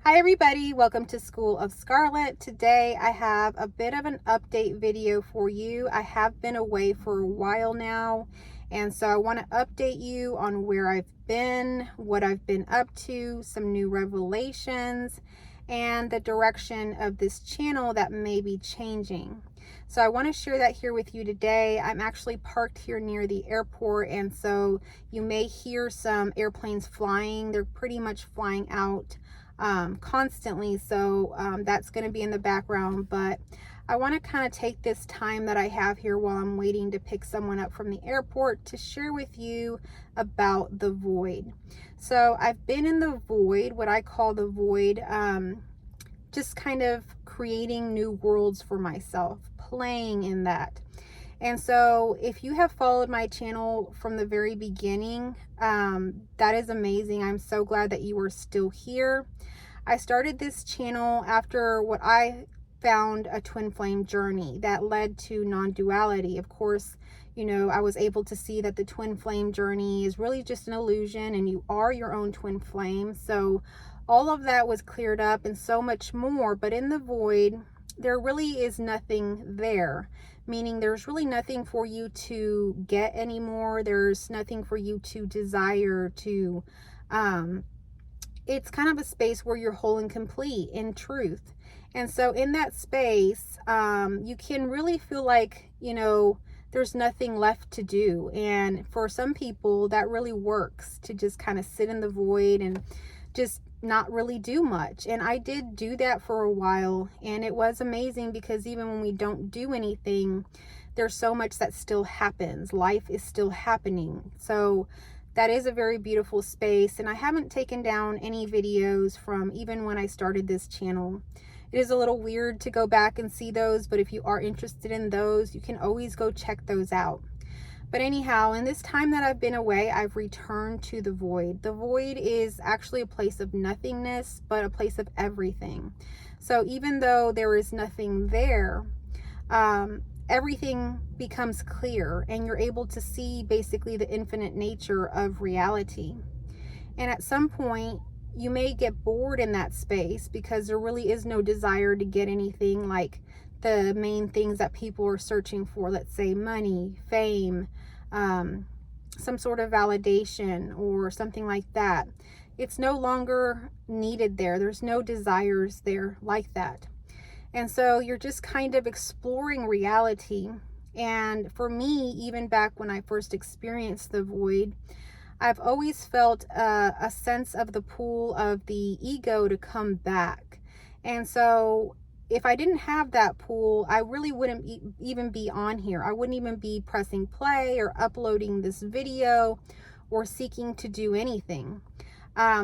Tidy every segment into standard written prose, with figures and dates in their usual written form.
Hi everybody, welcome to School of Scarlet. Today I have a bit of an update video for you. I have been away for a while now, and so I want to update you on where I've been, what I've been up to, some new revelations, and the direction of this channel that may be changing. So I want to share that here with you today. I'm actually parked here near the airport, and so you may hear some airplanes flying. They're pretty much flying out constantly, so that's going to be in the background. But I want to kind of take this time that I have here while I'm waiting to pick someone up from the airport to share with you about the void. So I've been in the void, what I call the void, just kind of creating new worlds for myself, playing in that. And so if you have followed my channel from the very beginning, that is amazing. I'm so glad that you are still here. I started this channel after what I found a twin flame journey that led to non-duality. Of course, you know, I was able to see that the twin flame journey is really just an illusion and you are your own twin flame. So all of that was cleared up and so much more. But in the void, there really is nothing there. Meaning there's really nothing for you to get anymore. There's nothing for you to desire to, it's kind of a space where you're whole and complete in truth. And so in that space, you can really feel like, you know, there's nothing left to do. And for some people that really works, to just kind of sit in the void and just not really do much. And I did do that for a while, and it was amazing because even when we don't do anything, there's so much that still happens. Life is still happening. So that is a very beautiful space, and I haven't taken down any videos from even when I started this channel. It is a little weird to go back and see those, but if you are interested in those, you can always go check those out. But anyhow, in this time that I've been away, I've returned to the void. The void is actually a place of nothingness, but a place of everything. So even though there is nothing there, everything becomes clear, and you're able to see basically the infinite nature of reality. And at some point, you may get bored in that space because there really is no desire to get anything like the main things that people are searching for, let's say money, fame, some sort of validation or something like that. It's no longer needed there. There's no desires there like that. And so you're just kind of exploring reality. And for me, even back when I first experienced the void, I've always felt a sense of the pull of the ego to come back. And so if I didn't have that pull, I really wouldn't even be on here. I wouldn't even be pressing play or uploading this video or seeking to do anything.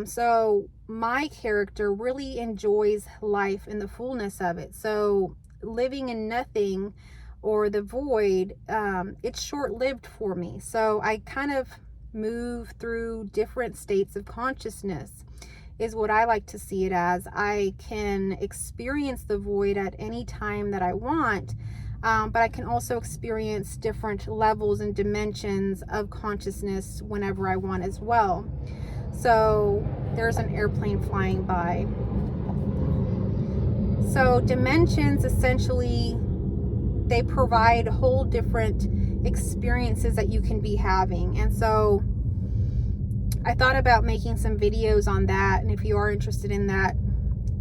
So my character really enjoys life in the fullness of it. So living in nothing or the void, it's short-lived for me. So I kind of move through different states of consciousness, is what I like to see it as. I can experience the void at any time that I want, but I can also experience different levels and dimensions of consciousness whenever I want as well. So there's an airplane flying by. So dimensions, essentially, they provide whole different experiences that you can be having. And so I thought about making some videos on that, and if you are interested in that,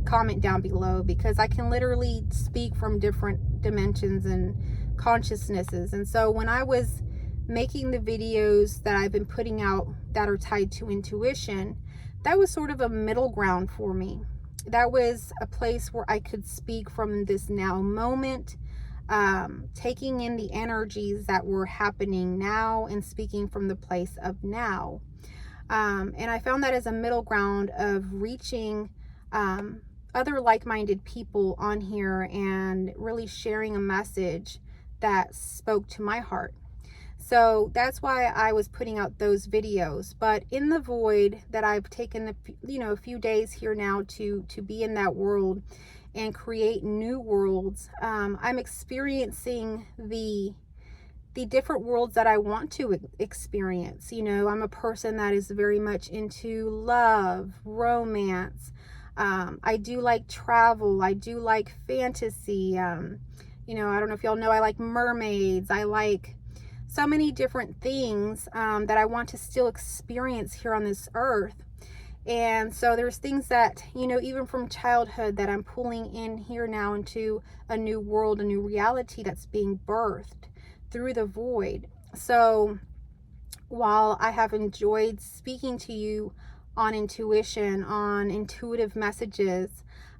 comment down below, because I can literally speak from different dimensions and consciousnesses. And so when I was making the videos that I've been putting out that are tied to intuition, that was sort of a middle ground for me. That was a place where I could speak from this now moment, taking in the energies that were happening now and speaking from the place of now. And I found that as a middle ground of reaching other like-minded people on here and really sharing a message that spoke to my heart. So that's why I was putting out those videos. But in the void that I've taken a few days here now to be in that world and create new worlds, I'm experiencing the different worlds that I want to experience. You know, I'm a person that is very much into love, romance, I do like travel. I do like fantasy. You know, I don't know if y'all know, I like mermaids. I like so many different things that I want to still experience here on this earth. And so there's things that, you know, even from childhood that I'm pulling in here now into a new world, a new reality that's being birthed through the void. So while I have enjoyed speaking to you on intuition, on intuitive messages,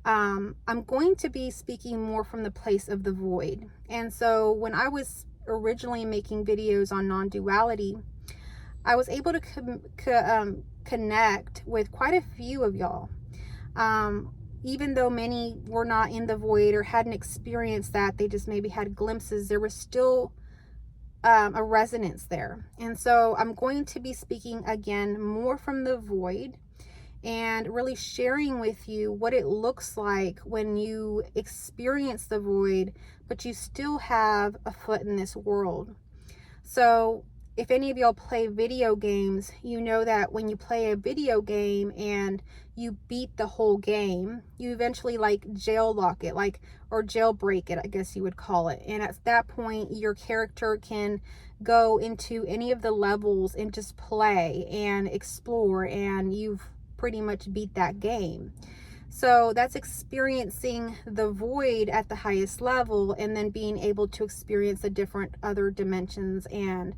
I'm going to be speaking more from the place of the void. And so when I was originally making videos on non-duality, I was able to connect with quite a few of y'all. Even though many were not in the void or hadn't experienced that, they just maybe had glimpses, there was still a resonance there. And so I'm going to be speaking again more from the void and really sharing with you what it looks like when you experience the void, but you still have a foot in this world. So if any of y'all play video games, you know that when you play a video game and you beat the whole game, you eventually like jail lock it, like, or jailbreak it, I guess you would call it. And at that point, your character can go into any of the levels and just play and explore, and you've pretty much beat that game. So that's experiencing the void at the highest level, and then being able to experience the different other dimensions and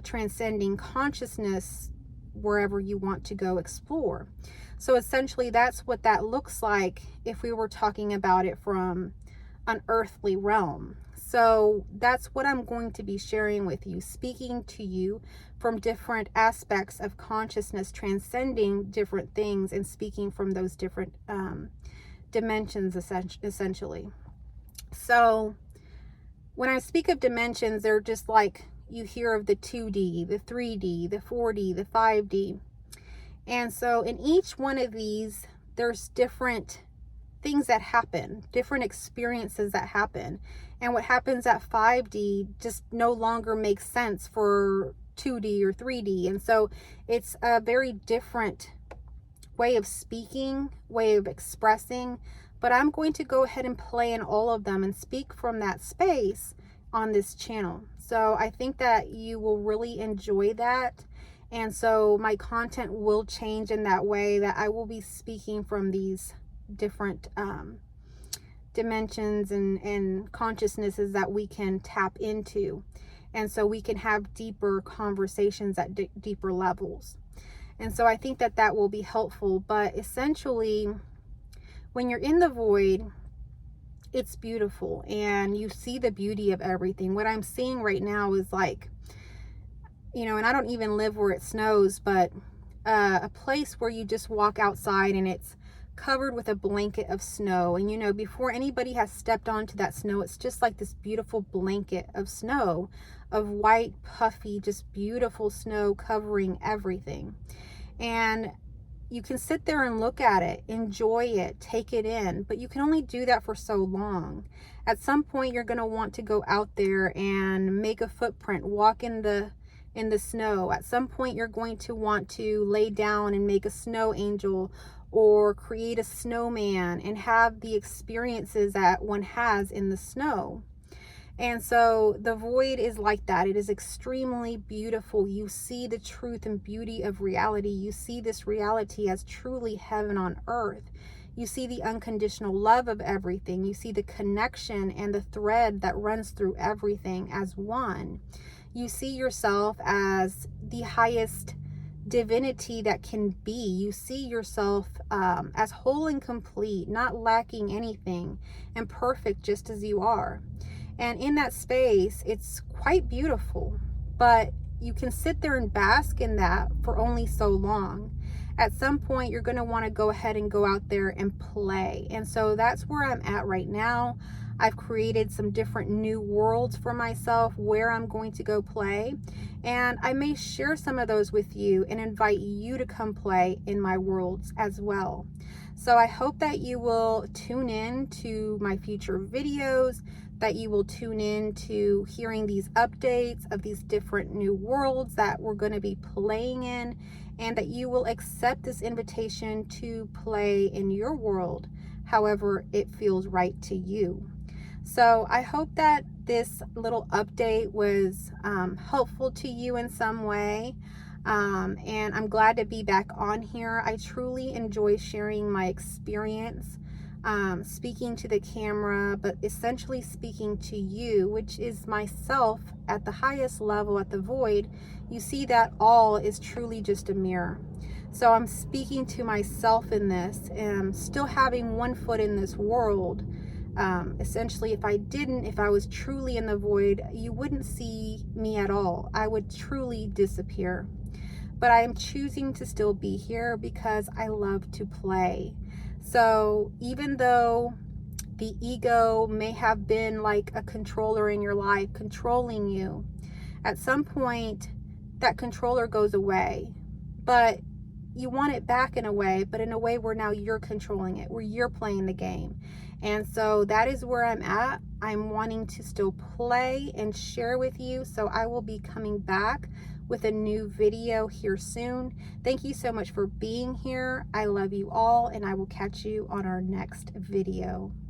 transcending consciousness wherever you want to go explore. So essentially that's what that looks like if we were talking about it from an earthly realm. So that's what I'm going to be sharing with you, speaking to you from different aspects of consciousness, transcending different things and speaking from those different dimensions essentially. So when I speak of dimensions, they're just like you hear of the 2D, the 3D, the 4D, the 5D. And so in each one of these, there's different things that happen, different experiences that happen. And what happens at 5D just no longer makes sense for 2D or 3D. And so it's a very different way of speaking, way of expressing. But I'm going to go ahead and play in all of them and speak from that space on this channel. So I think that you will really enjoy that. And so my content will change in that way, that I will be speaking from these different dimensions and consciousnesses that we can tap into. And so we can have deeper conversations at deeper levels. And so I think that that will be helpful. But essentially, when you're in the void, it's beautiful and you see the beauty of everything. What I'm seeing right now is like, you know, and I don't even live where it snows, but a place where you just walk outside and it's covered with a blanket of snow. And, you know, before anybody has stepped onto that snow, it's just like this beautiful blanket of snow, of white, puffy, just beautiful snow covering everything. And you can sit there and look at it, enjoy it, take it in, but you can only do that for so long. At some point, you're going to want to go out there and make a footprint, walk in the snow. At some point, you're going to want to lay down and make a snow angel or create a snowman and have the experiences that one has in the snow. And so the void is like that. It is extremely beautiful. You see the truth and beauty of reality. You see this reality as truly heaven on earth. You see the unconditional love of everything. You see the connection and the thread that runs through everything as one. You see yourself as the highest divinity that can be. You see yourself as whole and complete, not lacking anything, and perfect just as you are. And in that space, it's quite beautiful, but you can sit there and bask in that for only so long. At some point, you're going to want to go ahead and go out there and play. And so that's where I'm at right now. I've created some different new worlds for myself where I'm going to go play. And I may share some of those with you and invite you to come play in my worlds as well. So I hope that you will tune in to my future videos, that you will tune in to hearing these updates of these different new worlds that we're going to be playing in. and that you will accept this invitation to play in your world however it feels right to you. So I hope that this little update was helpful to you in some way. And I'm glad to be back on here. I truly enjoy sharing my experience, speaking to the camera, but essentially speaking to you, which is myself at the highest level, at the void. You see that all is truly just a mirror. So I'm speaking to myself in this, and still having one foot in this world. Essentially, if I was truly in the void, you wouldn't see me at all. I would truly disappear. But I am choosing to still be here because I love to play. So even though the ego may have been like a controller in your life, controlling you, at some point that controller goes away. But you want it back in a way, but in a way where now you're controlling it, where you're playing the game. And so that is where I'm at. I'm wanting to still play and share with you. So I will be coming back with a new video here soon. Thank you so much for being here. I love you all, and I will catch you on our next video.